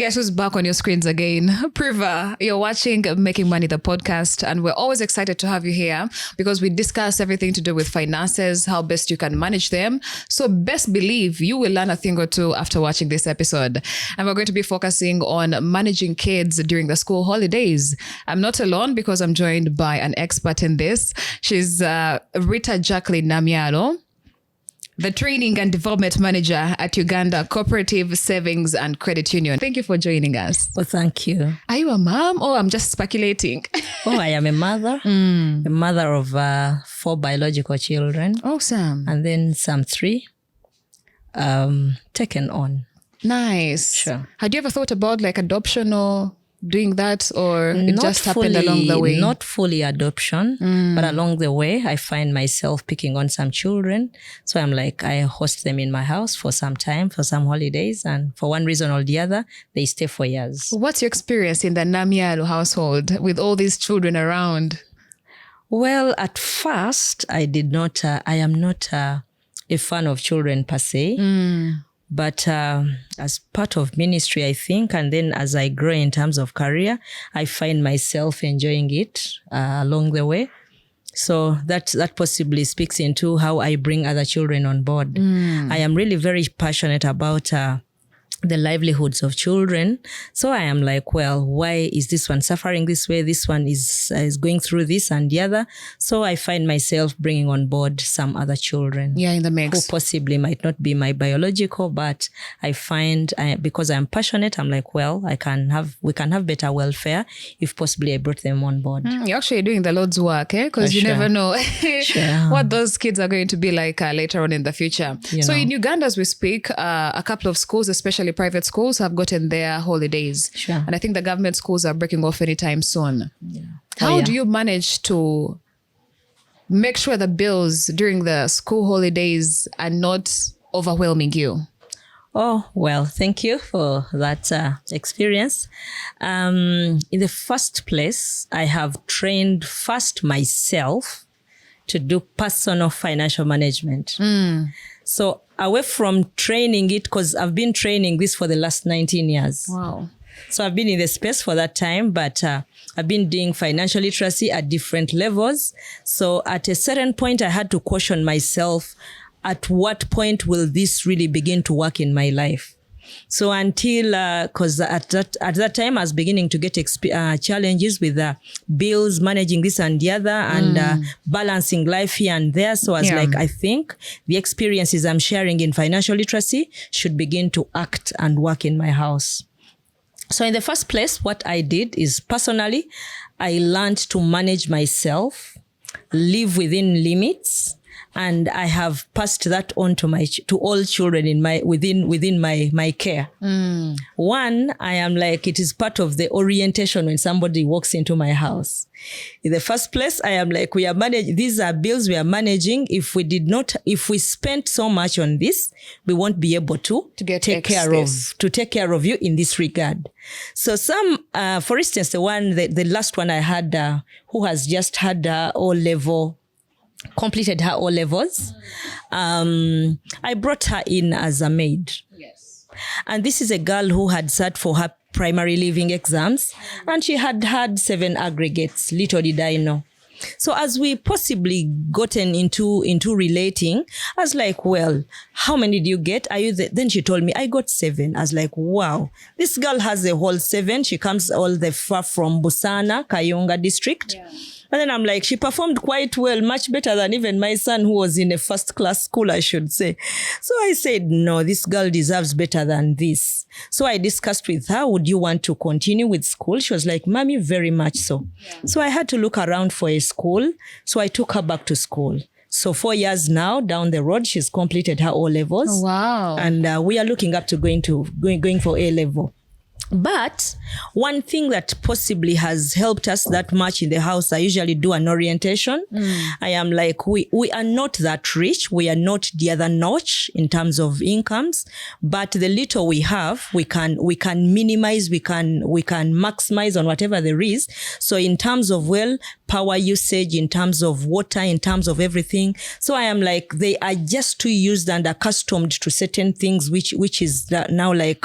Guess who's back on your screens again? Priva, you're watching Making Money, the podcast, and we're always excited to have you here because we discuss everything to do with finances, how best you can manage them. So best believe you will learn a thing or two after watching this episode. And we're going to be focusing on managing kids during the school holidays. I'm not alone because I'm joined by an expert in this. She's Rita Jacqueline Namyalo, the Training and Development Manager at Uganda Cooperative Savings and Credit Union. Thank you for joining us. Well, thank you. Are you a mom? Oh, I'm just speculating. Oh, I am a mother. A mother of 4 biological children. Awesome. And then some 3 taken on. Nice. Sure. Had you ever thought about like adoption or doing that, or it just happened along the way? Not fully adoption, but along the way, I find myself picking on some children. So I'm like, I host them in my house for some time, for some holidays. And for one reason or the other, they stay for years. What's your experience in the Namyalo household with all these children around? Well, at first, I am not a fan of children per se. But as part of ministry, I think, and then as I grow in terms of career, I find myself enjoying it along the way. So that possibly speaks into how I bring other children on board. I am really very passionate about the livelihoods of children. So I am like, well, why is this one suffering this way? This one is going through this and the other. So I find myself bringing on board some other children. Yeah, in the mix. Who possibly might not be my biological, but I find because I'm passionate, I'm like, well, we can have better welfare if possibly I brought them on board. You're actually doing the Lord's work, eh? Because you never know what those kids are going to be like later on in the future. So in Uganda, as we speak, a couple of schools, especially private schools, have gotten their holidays. Sure. And I think the government schools are breaking off anytime soon. Yeah. How do you manage to make sure the bills during the school holidays are not overwhelming you? Oh, well, thank you for that experience. In the first place, I have trained first myself to do personal financial management. So away from training it, because I've been training this for the last 19 years. Wow. So I've been in the space for that time, but I've been doing financial literacy at different levels. So at a certain point, I had to question myself, at what point will this really begin to work in my life? So until, because at that time, I was beginning to get challenges with bills, managing this and the other, and balancing life here and there. So I was like, I think the experiences I'm sharing in financial literacy should begin to act and work in my house. So in the first place, what I did is personally, I learned to manage myself, live within limits. And I have passed that on to all children in within my care. One, I am like, it is part of the orientation when somebody walks into my house. In the first place, I am like, these are bills we are managing. If we spent so much on this, we won't be able to take care of you in this regard. So for instance, the last one I had, who has just had completed her O-levels. I brought her in as a maid. Yes. And this is a girl who had sat for her primary leaving exams, and she had 7 aggregates. Little did I know. So as we possibly gotten into relating, I was like, well, how many did you get? Then she told me, I got 7. I was like, wow, this girl has a whole 7. She comes all the far from Busana, Kayonga district. Yeah. And then I'm like, she performed quite well, much better than even my son, who was in a first-class school, I should say. So I said, no, this girl deserves better than this. So I discussed with her, would you want to continue with school? She was like, Mommy, very much so. Yeah. So I had to look around for a school. So I took her back to school. So 4 years now down the road, she's completed her O-levels. Oh, wow. And we are looking up to going for A-level. But one thing that possibly has helped us that much in the house, I usually do an orientation. I am like, we are not that rich. We are not the other notch in terms of incomes, but the little we have, we can minimize, we can maximize on whatever there is. So in terms of power usage, in terms of water, in terms of everything. So I am like, they are just too used and accustomed to certain things, which is now like,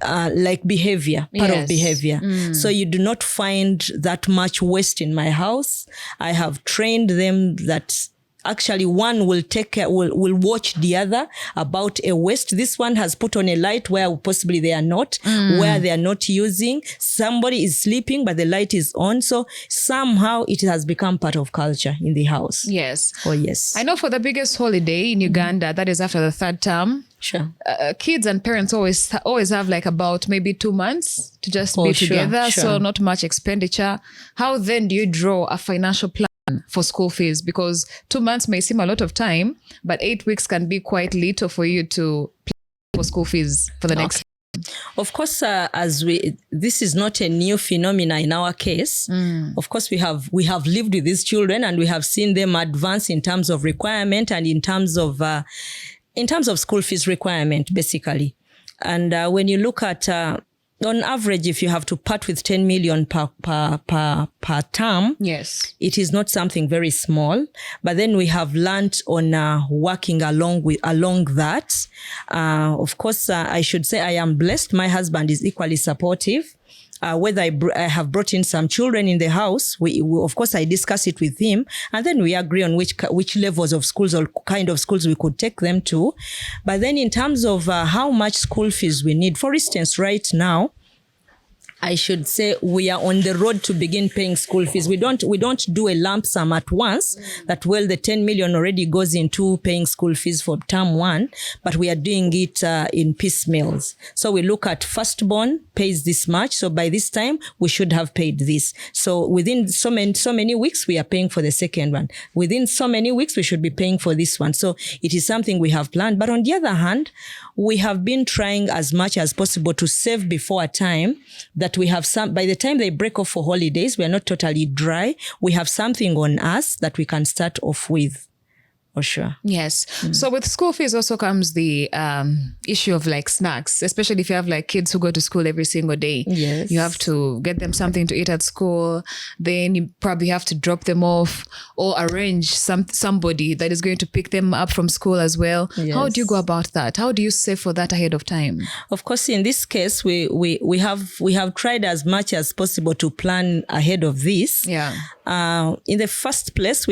like behavior, part of Yes. behavior. So you do not find that much waste in my house. I have trained them that actually one will take care, will watch the other about a waste. This one has put on a light where possibly they are not, where they are not using. Somebody is sleeping, but the light is on. So somehow it has become part of culture in the house. Yes. Oh, yes. I know for the biggest holiday in Uganda, that is after the third term, Sure. kids and parents always have like about maybe 2 months to just Oh, be sure, together. So sure. not much expenditure. How then do you draw a financial plan for school fees? Because 2 months may seem a lot of time, but 8 weeks can be quite little for you to plan for school fees for the next. Of course, this is not a new phenomena in our case. Of course, we have lived with these children and we have seen them advance in terms of requirement and in terms of school fees requirement, basically. And when you look at on average, if you have to part with 10 million per term, Yes. it is not something very small. But then we have learned on working along that. Of course, I should say I am blessed. My husband is equally supportive. Whether I have brought in some children in the house, we of course I discuss it with him, and then we agree on which levels of schools or kind of schools we could take them to. But then in terms of how much school fees we need, for instance, right now, I should say we are on the road to begin paying school fees. We don't do a lump sum at once that, well, the 10 million already goes into paying school fees for term 1, but we are doing it in piecemeals. So we look at firstborn pays this much. So by this time we should have paid this. So within so many weeks, we are paying for the second one. Within so many weeks, we should be paying for this one. So it is something we have planned. But on the other hand, we have been trying as much as possible to save before a time that we have by the time they break off for holidays, we are not totally dry. We have something on us that we can start off with. For sure. Yes. So with school fees also comes the issue of like snacks, especially if you have like kids who go to school every single day. Yes. You have to get them something to eat at school. Then you probably have to drop them off or arrange somebody that is going to pick them up from school as well. Yes. How do you go about that? How do you save for that ahead of time? Of course, in this case, we have tried as much as possible to plan ahead of this. Yeah. In the first place,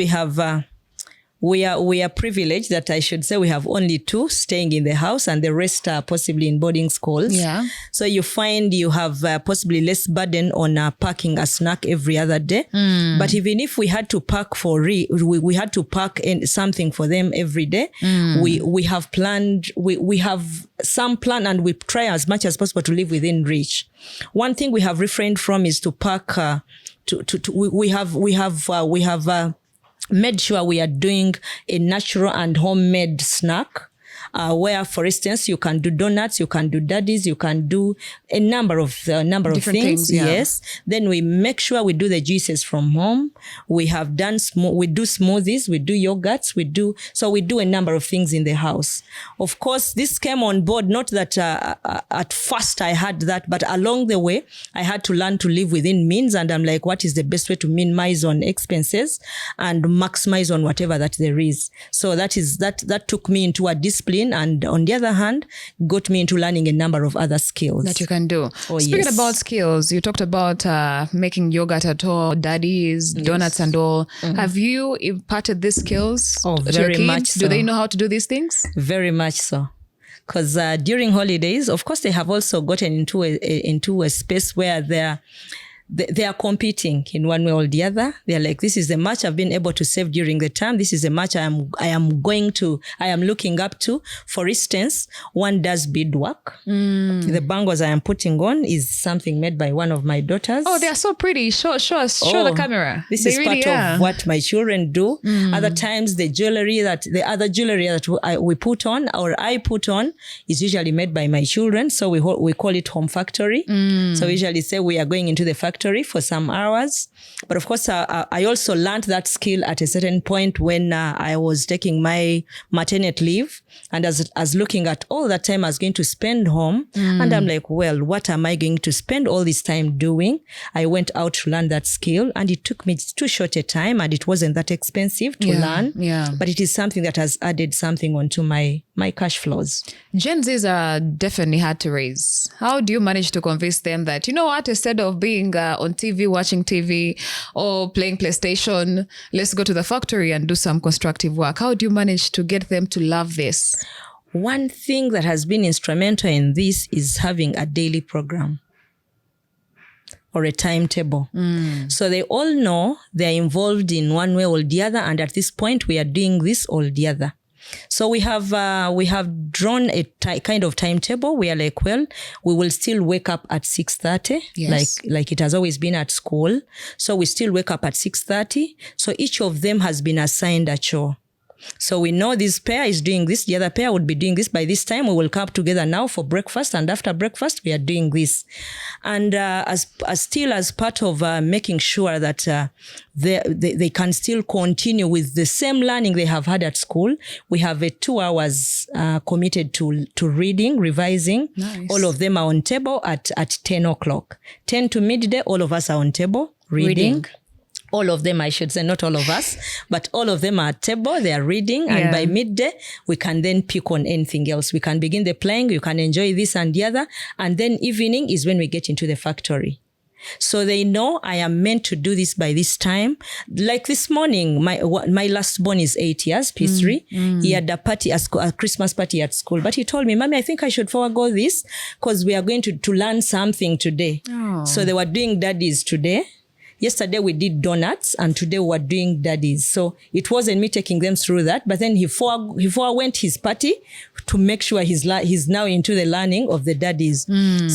we are privileged that I should say we have only 2 staying in the house and the rest are possibly in boarding schools. Yeah. So you find you have possibly less burden on packing a snack every other day. But even if we had to pack we had to pack something for them every day, we have planned, we have some plan and we try as much as possible to live within reach. One thing we have refrained from is to pack, we have made sure we are doing a natural and homemade snack. Where, for instance, you can do donuts, you can do daddies, you can do a number of Different things, yeah. Yes. Then we make sure we do the juices from home. We have done we do smoothies, we do yogurts, we do a number of things in the house. Of course, this came on board, not that at first I had that, but along the way, I had to learn to live within means. And I'm like, what is the best way to minimize on expenses and maximize on whatever that there is? So that took me into a discipline. And on the other hand, got me into learning a number of other skills That you can do. Oh, Speaking yes. about skills, you talked about making yogurt at all, daddies, donuts and all. Have you imparted these skills Oh, to your very kids? much Do so. they know how to do these things? Very much so. Because during holidays, of course, they have also gotten into a space where they are competing in one way or the other. They're like, this is the much I've been able to save during the term. This is the much I am looking up to. For instance, one does beadwork. The bangles I am putting on is something made by one of my daughters. Oh, they are so pretty. Show the camera. This They is really part are. of what my children do. Other times, the other jewelry that we put on or I put on is usually made by my children. So we call it home factory. So we usually say we are going into the factory for some hours. But of course, I also learned that skill at a certain point when I was taking my maternity leave. And as looking at all that time I was going to spend home. And I'm like, well, what am I going to spend all this time doing? I went out to learn that skill and it took me too short a time and it wasn't that expensive to learn. Yeah. But it is something that has added something onto my my cash flows. Gen Zs are definitely hard to raise. How do you manage to convince them that, you know what, instead of being on TV, watching TV or playing PlayStation, let's go to the factory and do some constructive work? How do you manage to get them to love this? One thing that has been instrumental in this is having a daily program or a timetable. So they all know they're involved in one way or the other, and at this point we are doing this or the other. So we have drawn a kind of timetable. We are like, well, we will still wake up at 6:30, Yes. like it has always been at school. So we still wake up at 6:30. So each of them has been assigned a chore. So we know this pair is doing this, the other pair would be doing this. By this time, we will come together now for breakfast, and after breakfast, we are doing this. And as part of making sure that they can still continue with the same learning they have had at school, we have 2 hours committed to reading, revising. Nice. All of them are on table at 10 o'clock. 10 to midday, all of us are on table reading. All of them, I should say, not all of us, but all of them are at table, they are reading. And by midday, we can then pick on anything else. We can begin the playing, you can enjoy this and the other. And then evening is when we get into the factory. So they know I am meant to do this by this time. Like this morning, my last born is 8 years, P3. He had a party, a Christmas party at school. But he told me, Mommy, I think I should forego this because we are going to learn something today. Oh. So they were doing daddies today. Yesterday we did donuts, and today we were doing daddies. So it wasn't me taking them through that, but then he forewent his party to make sure he's now into the learning of the daddies.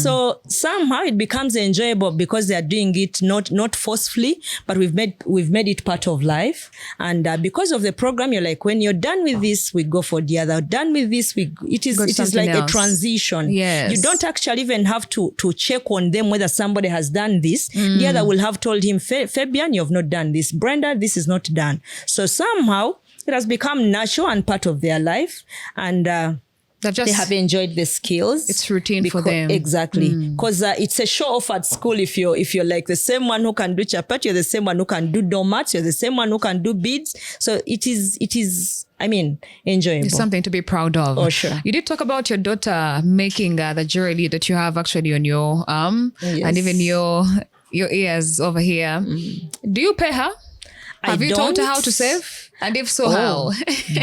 So somehow it becomes enjoyable because they are doing it not forcefully, but we've made it part of life. And because of the program, you're like, when you're done with this, we go for the other. Done with this, it is like else. a transition. Yes. You don't actually even have to check on them whether somebody has done this. The other will have told him, Fabian, you have not done this. Brenda, this is not done. So somehow it has become natural and part of their life. And they have enjoyed the skills. It's routine for them. Exactly. Because it's a show off at school. If you're like the same one who can do chapati, you're the same one who can do donuts, you're the same one who can do beads. So it is enjoyable. It's something to be proud of. Oh, sure. You did talk about your daughter making the jewelry that you have actually on your arm and even your ears over here. Do you pay her? Have you taught her how to save? And if so, how?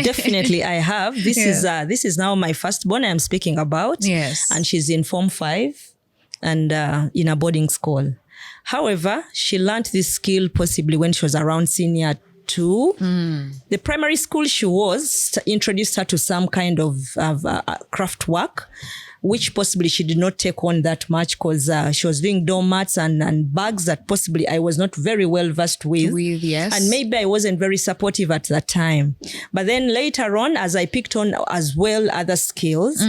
Definitely I have. This is now my firstborn I'm speaking about. Yes. And she's in Form 5 and in a boarding school. However, she learned this skill possibly when she was around senior 2. The primary school she was introduced her to some kind of craft work, which possibly she did not take on that much because she was doing doormats and bags that possibly I was not very well versed with. Yes. And maybe I wasn't very supportive at that time. But then later on, as I picked on as well other skills,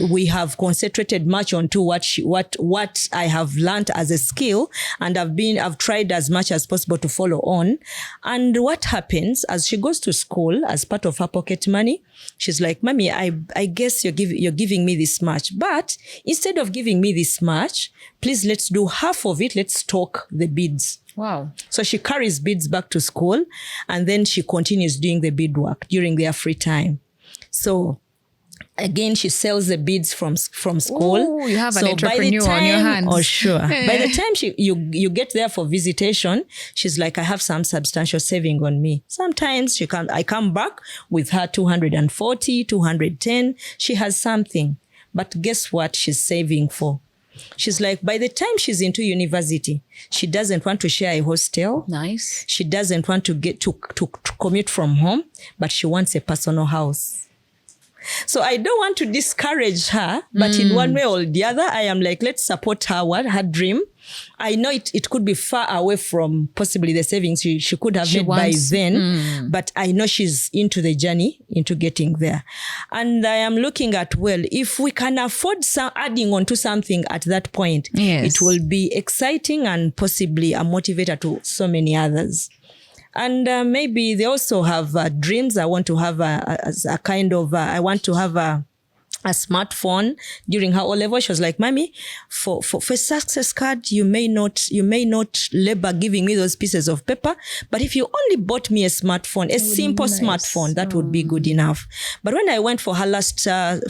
we have concentrated much onto what I have learned as a skill, and I've tried as much as possible to follow on. And what happens as she goes to school as part of her pocket money, she's like, Mommy, I guess you're giving me this much. But instead of giving me this much, please let's do half of it. Let's stock the beads. Wow. So she carries beads back to school, and then she continues doing the bead work during their free time. So again, she sells the beads from school. Ooh, you have an entrepreneur on your hands. Oh, sure. By the time you get there for visitation, she's like, I have some substantial saving on me. Sometimes I come back with her 240, 210. She has something. But guess what she's saving for? She's like, by the time she's into university, she doesn't want to share a hostel. Nice. She doesn't want to get to commute from home, but she wants a personal house. So I don't want to discourage her, but in one way or the other, I am like, let's support her dream. I know it could be far away from possibly the savings she could have made by then, but I know she's into the journey, into getting there. And I am looking at, well, if we can afford adding on to something at that point, it will be exciting and possibly a motivator to so many others. And maybe they also have dreams. I want to have I want to have a smartphone during her O-level. She was like, Mommy, for success card, you may not labor giving me those pieces of paper, but if you only bought me a smartphone, a simple smartphone, that would be good enough. But when I went for her last,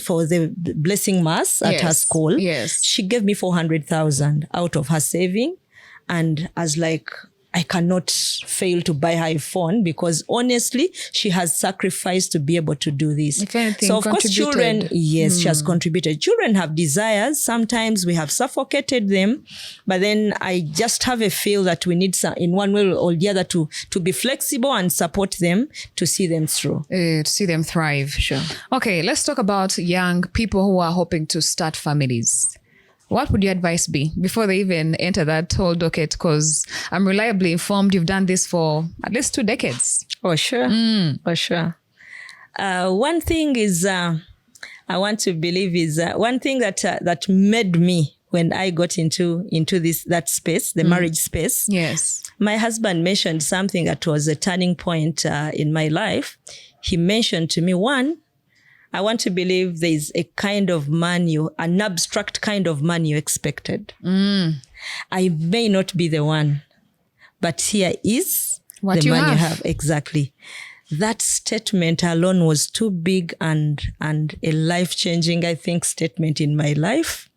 for the blessing mass at her school, she gave me 400,000 out of her saving. And I was like, I cannot fail to buy her a phone because honestly, she has sacrificed to be able to do this. If anything, so of course, children, yes, she has contributed. Children have desires. Sometimes we have suffocated them, but then I just have a feel that we need some, in one way or the other to be flexible and support them to see them through. To see them thrive. Sure. Okay, let's talk about young people who are hoping to start families. What would your advice be before they even enter that whole docket? Because I'm reliably informed you've done this for at least 2 decades. Oh, sure. Oh, sure. One thing is, I want to believe is one thing that made me when I got into that space, the marriage space. Yes. My husband mentioned something that was a turning point in my life. He mentioned to me, one, I want to believe there's a kind of man an abstract kind of man you expected. I may not be the one, but here is what the you man have. you have. Exactly. That statement alone was too big and a life-changing, I think, statement in my life.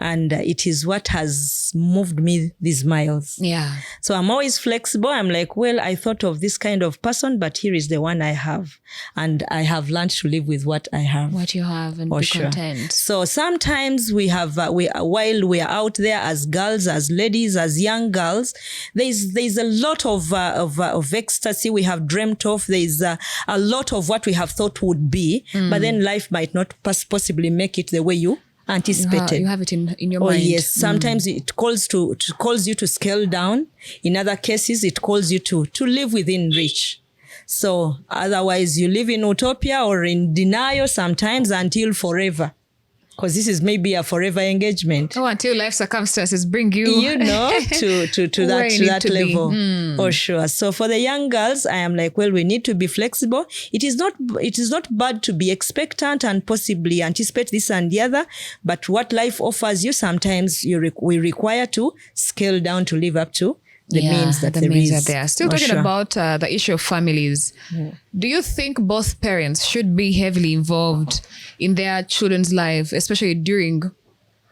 And it is what has moved me these miles. Yeah. So I'm always flexible. I'm like, well, I thought of this kind of person, but here is the one I have. And I have learned to live with what I have. What you have and be content. So sometimes we have, while we are out there as girls, as ladies, as young girls, there's a lot of ecstasy we have dreamt of. There's a lot of what we have thought would be, but then life might not possibly make it the way you anticipated. You have it in your mind. Oh yes, sometimes it calls you to scale down. In other cases, it calls you to live within reach. So otherwise, you live in utopia or in denial sometimes until forever. Because this is maybe a forever engagement. Oh, until life circumstances bring you, to that level. Oh, sure. So for the young girls, I am like, well, we need to be flexible. It is not bad to be expectant and possibly anticipate this and the other. But what life offers you, sometimes we require to scale down to live up to the means that there is. Still talking about the issue of families. Do you think both parents should be heavily involved in their children's life, especially during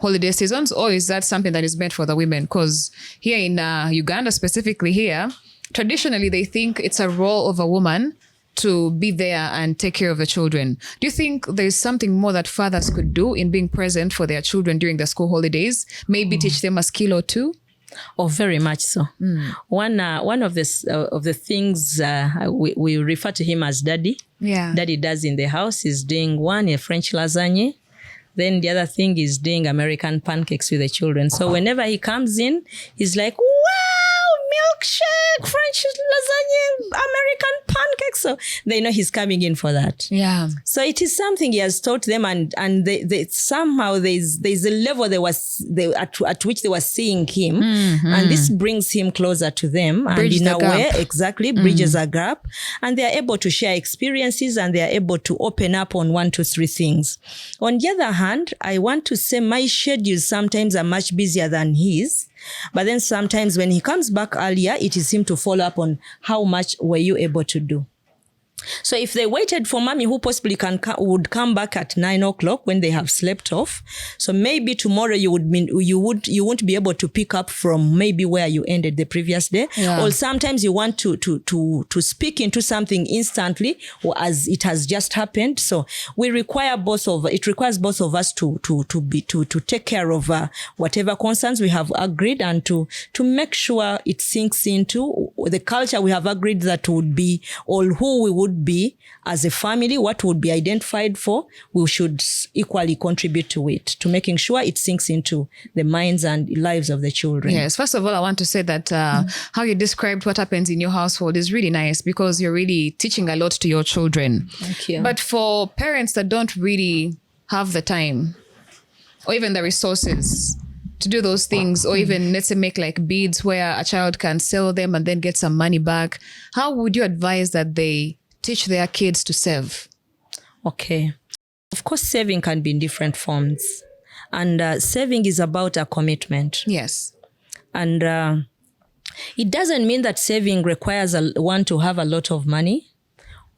holiday seasons, or is that something that is meant for the women? Because here in Uganda, specifically here, traditionally they think it's a role of a woman to be there and take care of the children. Do you think there's something more that fathers could do in being present for their children during the school holidays? Maybe teach them a skill or two? Oh, very much so. One of the things we refer to him as daddy. Yeah. Daddy does in the house is doing a French lasagne. Then the other thing is doing American pancakes with the children. So whenever he comes in, he's like, wow, milkshake, French lasagne, American pancakes. So they know he's coming in for that. Yeah. So it is something he has taught them, and they somehow there's a level at which they were seeing him, and this brings him closer to them. Bridge and in the a gap. way, exactly, bridges a gap, and they are able to share experiences, and they are able to open up on 1, 2, 3 things. On the other hand, I want to say my schedules sometimes are much busier than his. But then sometimes when he comes back earlier, it is him to follow up on how much were you able to do. So if they waited for mommy, who possibly would come back at 9 o'clock when they have slept off, so maybe tomorrow you won't be able to pick up from maybe where you ended the previous day. Yeah. Or sometimes you want to speak into something instantly, or as it has just happened. So it requires both of us to take care of whatever concerns we have agreed, and to make sure it sinks into the culture we have agreed that would be, or who we would be as a family, what would be identified for. We should equally contribute to it, to making sure it sinks into the minds and lives of the children. Yes, first of all, I want to say that how you described what happens in your household is really nice, because you're really teaching a lot to your children. Thank you. But for parents that don't really have the time or even the resources to do those things, or even let's say make like beads where a child can sell them and then get some money back, how would you advise that they teach their kids to save? Okay. Of course, saving can be in different forms. And saving is about a commitment. Yes. And it doesn't mean that saving requires one to have a lot of money.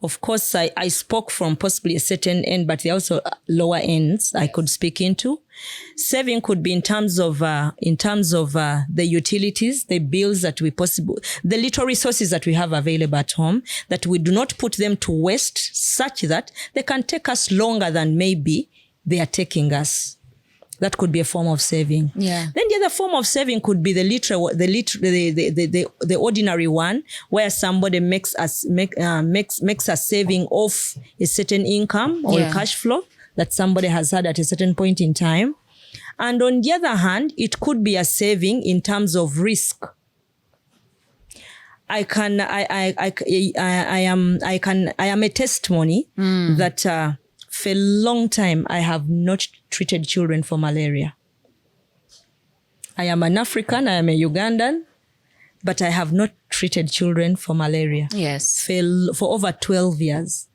Of course, I spoke from possibly a certain end, but there are also lower ends I could speak into. Saving could be in terms of the utilities, the bills that the little resources that we have available at home, that we do not put them to waste, such that they can take us longer than maybe they are taking us. That could be a form of saving. Yeah. Then the other form of saving could be the ordinary one, where somebody makes a saving of a certain income or cash flow that somebody has had at a certain point in time. And on the other hand, it could be a saving in terms of risk. I am a testimony that for a long time, I have not treated children for malaria. I am an African, I am a Ugandan, but I have not treated children for malaria. Yes. For over 12 years.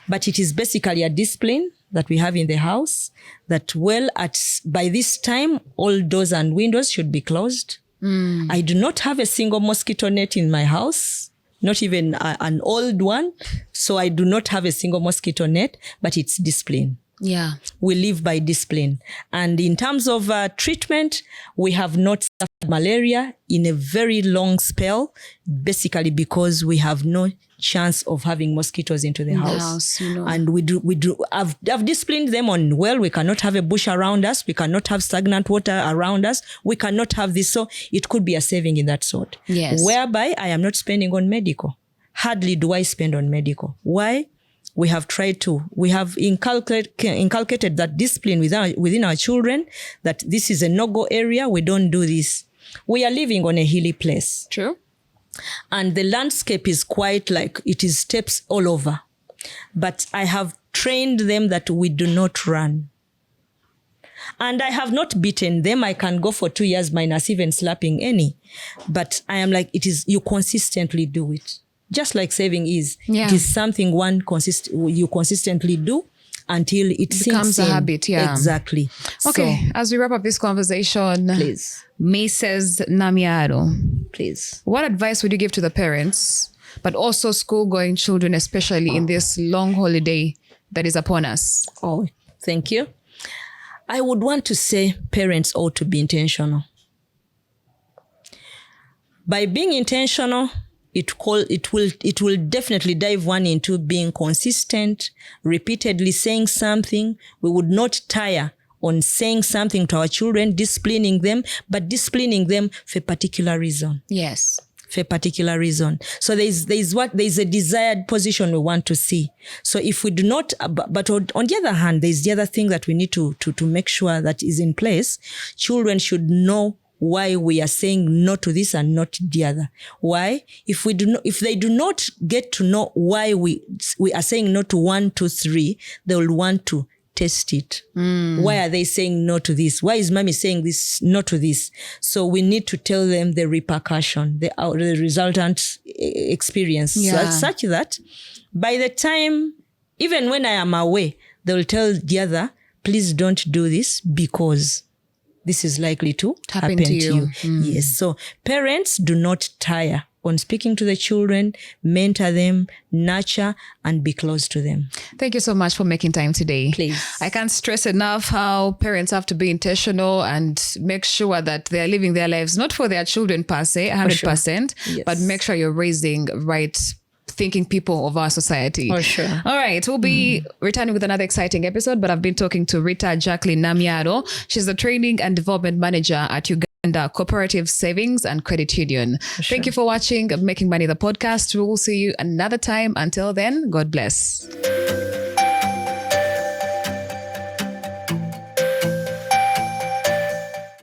But it is basically a discipline that we have in the house that by this time, all doors and windows should be closed. I do not have a single mosquito net in my house. Not even an old one. So I do not have a single mosquito net, but it's discipline. Yeah. We live by discipline. And in terms of treatment, we have not suffered malaria in a very long spell, basically because we have no chance of having mosquitoes into the house. And I've disciplined them on, we cannot have a bush around us. We cannot have stagnant water around us. We cannot have this. So it could be a saving in that sort. Yes. Whereby I am not spending on medical. Hardly do I spend on medical. Why? We have inculcated that discipline within our children, that this is a no-go area. We don't do this. We are living on a hilly place. True. And the landscape is quite like, it is steps all over. But I have trained them that we do not run. And I have not beaten them. I can go for 2 years minus even slapping any. But I am like, you consistently do it. Just like saving is. Yeah. It is something you consistently do until it becomes a habit. Yeah. Exactly. Okay. So, as we wrap up this conversation, please. Mrs. Namyaro, please. What advice would you give to the parents, but also school-going children, especially in this long holiday that is upon us? Oh, thank you. I would want to say parents ought to be intentional. By being intentional, it will definitely dive one into being consistent, repeatedly saying something. We would not tire on saying something to our children, disciplining them, but disciplining them for a particular reason. Yes. For a particular reason. So there's a desired position we want to see. So if we do not, but on the other hand, there's the other thing that we need to make sure that is in place. Children should know why we are saying no to this and not the other. Why? If they do not get to know why we are saying no to 1, 2, 3, they will want to test it. Why are they saying no to this? Why is mommy saying this, no to this? So we need to tell them the repercussion, the resultant experience, such that by the time, even when I am away, they will tell the other, please don't do this because this is likely to happen to you. Yes. So parents, do not tire on speaking to the children, mentor them, nurture, and be close to them. Thank you so much for making time today. Please. I can't stress enough how parents have to be intentional and make sure that they are living their lives, not for their children per se, 100%, Yes. but make sure you're raising right thinking people of our society. For sure. All right. We'll be returning with another exciting episode, but I've been talking to Rita Jacqueline Namyaro. She's the Training and Development Manager at Uganda Cooperative Savings and Credit Union. Thank you for watching Making Money, the podcast. We will see you another time. Until then, God bless.